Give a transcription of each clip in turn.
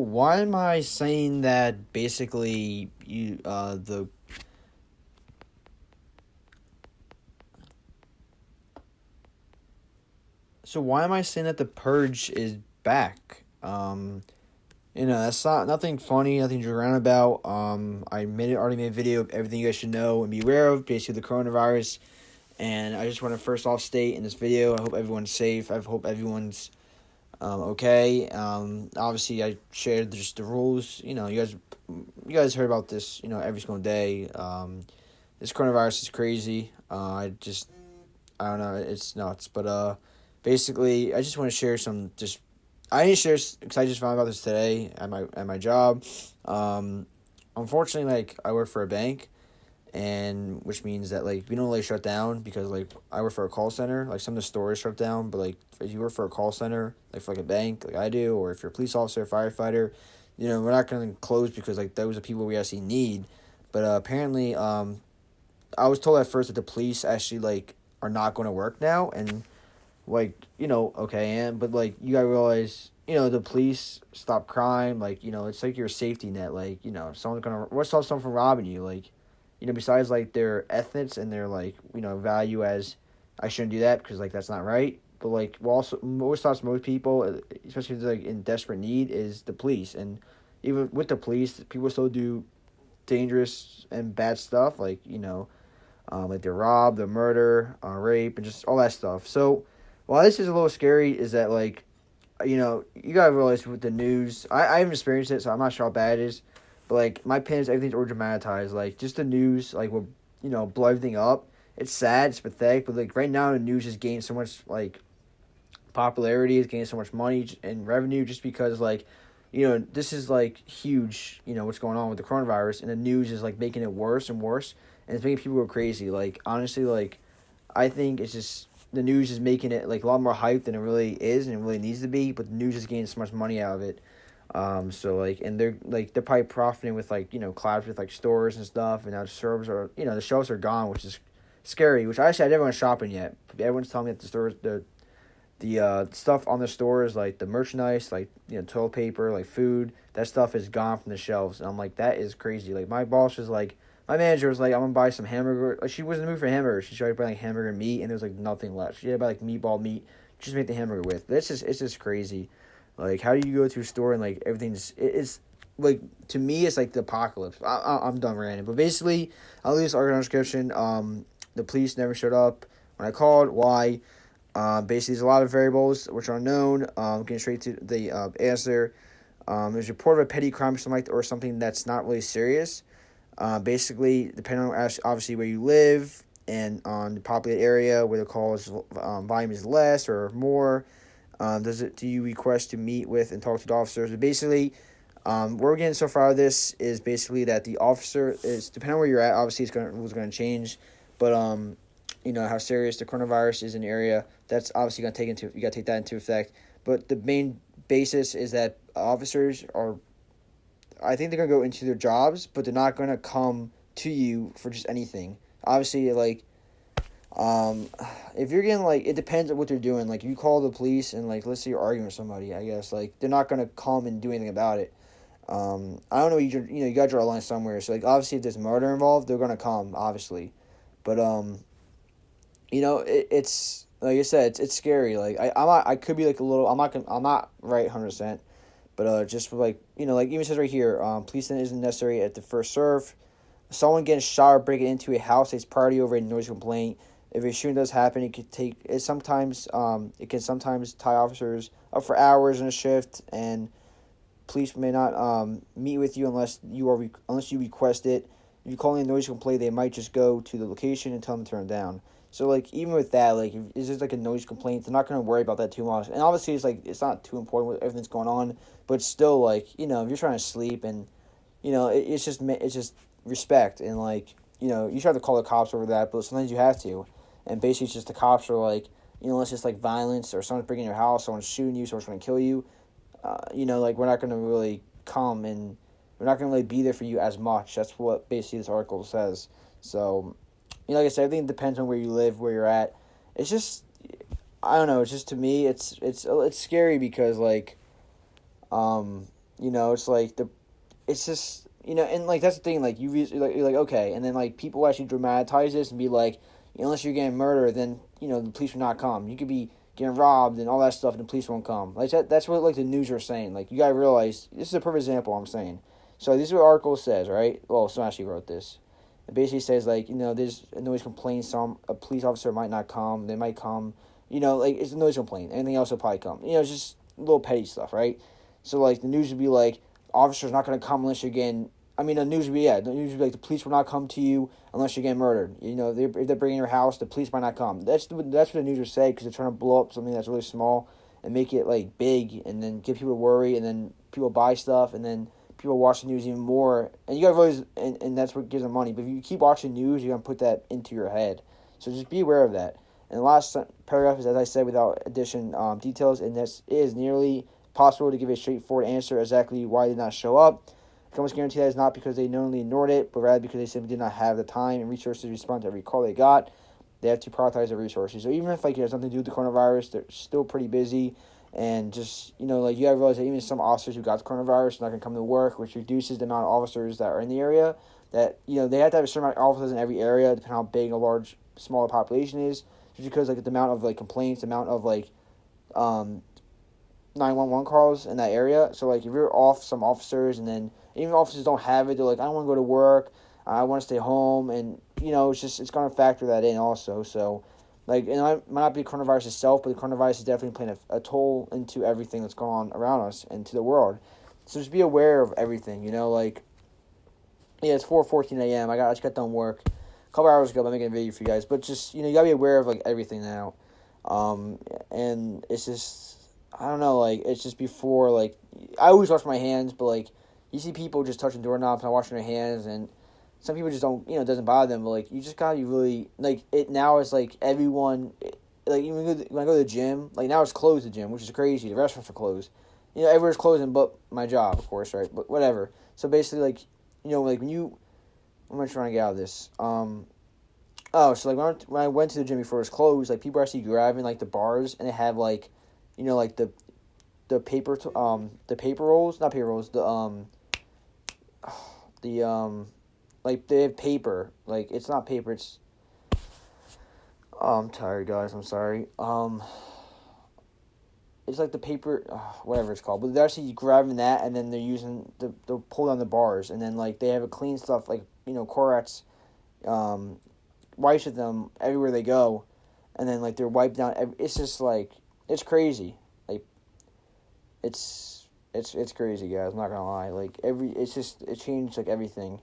Why am I saying that basically why am I saying that the Purge is back? That's not nothing funny, nothing to joke around about. Already made a video of everything you guys should know and be aware of, basically the coronavirus. And I just want to first off state in this video, I hope everyone's safe. I hope everyone's okay. Obviously, I shared just the rules. You guys heard about this. Every single day. This coronavirus is crazy. I don't know. It's nuts. But basically, I just want to share some. I need to share because I just found about this today at my job. Unfortunately, like I work for a bank, and which means that like we don't really shut down because like I work for a call center. Like some of the stores shut down, but like if you work for a call center, like for like a bank, like I do, or if you're a police officer, firefighter, we're not gonna close because like those are people we actually need. But apparently, I was told at first that the police actually like are not going to work now, and like okay, but like you gotta realize the police stop crime, like it's like your safety net, like someone's gonna what stop someone from robbing you, like besides like their ethics and their like value as I shouldn't do that because like that's not right, but like what stops most people, especially if they're like in desperate need, is the police. And even with the police, people still do dangerous and bad stuff, like they rob, they murder, rape, and just all that stuff. So while this is a little scary, is that like, you gotta realize with the news, I haven't experienced it, so I'm not sure how bad it is. But like my opinion is everything's over dramatized. Like just the news, like will blow everything up. It's sad, it's pathetic, but like right now the news has gained so much like popularity, it's gained so much money and revenue just because like this is like huge, what's going on with the coronavirus, and the news is like making it worse and worse, and it's making people go crazy. Like honestly, like I think it's just the news is making it like a lot more hype than it really is and it really needs to be, but the news is getting so much money out of it. So like, and they're probably profiting with like collabs with like stores and stuff, and now the shelves are gone, which is scary. Which I never went shopping yet. Everyone's telling me that the stores the stuff on the stores, like the merchandise, like toilet paper, like food, that stuff is gone from the shelves, and I'm like, that is crazy. Like my manager was like, I'm gonna buy some hamburger. Like she was in the mood for hamburger. She tried to buy like hamburger meat, and there was like nothing left. She had to buy like meatball meat just to make the hamburger with. But it's just crazy. Like how do you go to a store and like it's like, to me it's like the apocalypse. I'm done ranting, but basically I'll leave this article in the description. The police never showed up when I called. Why? Basically, there's a lot of variables which are unknown. Getting straight to the answer. There's a report of a petty crime or something that's not really serious. Basically, depending on obviously where you live and on the populated area where the volume is less or more. Do you request to meet with and talk to the officers? But basically, where we're getting so far out of this is basically that the officer is, depending on where you're at, obviously rules going to change, but how serious the coronavirus is in the area, that's obviously you got to take that into effect. But the main basis is that officers are, I think they're going to go into their jobs, but they're not going to come to you for just anything. Obviously, like, if you're getting, like, it depends on what they're doing. Like, if you call the police and, like, let's say you're arguing with somebody, I guess, like, they're not going to come and do anything about it. I don't know, you got to draw a line somewhere. So, like, obviously, if there's murder involved, they're going to come, obviously. But, it's, like I said, it's scary. Like, I could be, like, a little, I'm not right 100%. But just for like even says right here, police isn't necessary at the first serve. Someone getting shot or breaking into a house takes priority over a noise complaint. If a shooting does happen, it can sometimes tie officers up for hours in a shift, and police may not meet with you unless you request it. If you call in a noise complaint, they might just go to the location and tell them to turn it down. So, like, even with that, like, if it's just, like, a noise complaint, they're not going to worry about that too much. And obviously, it's not too important with everything's going on, but still, like, if you're trying to sleep and, it's just respect. And, like, you try to have to call the cops over that, but sometimes you have to. And basically, it's just the cops are, like, unless it's, like, violence or someone's breaking your house, someone's shooting you, someone's trying to kill you, like, we're not going to really come and we're not going to really be there for you as much. That's what basically this article says. So, like I said, everything depends on where you live, where you're at. It's just, I don't know. It's just, to me, it's scary because, like, It's like it's just, and like that's the thing, like you're like okay, and then like people actually dramatize this and be like, unless you're getting murdered, then the police will not come. You could be getting robbed and all that stuff, and the police won't come. Like that's what like the news are saying. Like you gotta realize this is a perfect example. I'm saying. So this is what the article says, right? Well, someone actually wrote this. It basically says like there's a noise complaint. A police officer might not come. They might come. Like it's a noise complaint. Anything else will probably come. It's just little petty stuff, right? So like the news would be like, officer's not gonna come unless you're getting. I mean, the news would be like the police will not come to you unless you're getting murdered. If they're bringing your house, the police might not come. That's what the news would say, because they're trying to blow up something that's really small and make it like big, and then get people to worry, and then people buy stuff, and then people watch the news even more. And you gotta realize, and that's what gives them money. But if you keep watching news, you're gonna put that into your head. So just be aware of that. And the last paragraph is, as I said, without addition details, and this is nearly possible to give a straightforward answer exactly why they did not show up. The companies guarantee that is not because they knowingly ignored it, but rather because they simply did not have the time and resources to respond to every call they got. They have to prioritize their resources. So even if like it has nothing to do with the coronavirus, they're still pretty busy. And just, like you gotta realize that even some officers who got the coronavirus are not gonna come to work, which reduces the amount of officers that are in the area. That, they have to have a certain amount of officers in every area, depending on how big a smaller population is. Just because like the amount of like complaints, the amount of like 911 calls in that area. So like if you're off some officers, and then even officers don't have it, they're like, I don't want to go to work, I want to stay home, and it's going to factor that in also. So like, and it might not be coronavirus itself, but the coronavirus is definitely playing a toll into everything that's going on around us and to the world. So just be aware of everything. Like, yeah, it's 4:14 a.m. I just got done work a couple hours ago by making a video for you guys, but just you gotta be aware of like everything now. And it's just, I don't know, like it's just before, like I always wash my hands, but like you see people just touching doorknobs, not washing their hands, and some people just don't, it doesn't bother them, but like you just gotta be really, like it now is like everyone, like even when I go to the gym, like now it's closed, the gym, which is crazy. The restaurants are closed. Everywhere's closing but my job, of course, right? But whatever. So basically, like like when you, what am I trying to get out of this? So like when I went to the gym before it was closed, like people are actually grabbing like the bars, and they have like, like the paper rolls, not paper rolls, like they have paper, like it's not paper, it's, I'm tired guys, I'm sorry, it's like the paper, whatever it's called, but they're actually grabbing that, and then they're using they'll pull down the bars, and then like they have a clean stuff, like Corats wipes with them everywhere they go, and then like they're wiped down. It's just like, it's crazy, like it's crazy, guys. I'm not gonna lie, like it changed like everything,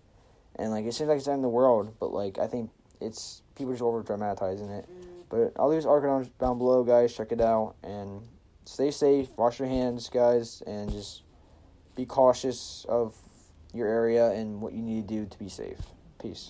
and like it seems like it's in the world, but like I think it's people just over dramatizing it. But I'll leave this article down below, guys. Check it out and stay safe. Wash your hands, guys, and just be cautious of your area and what you need to do to be safe. Peace.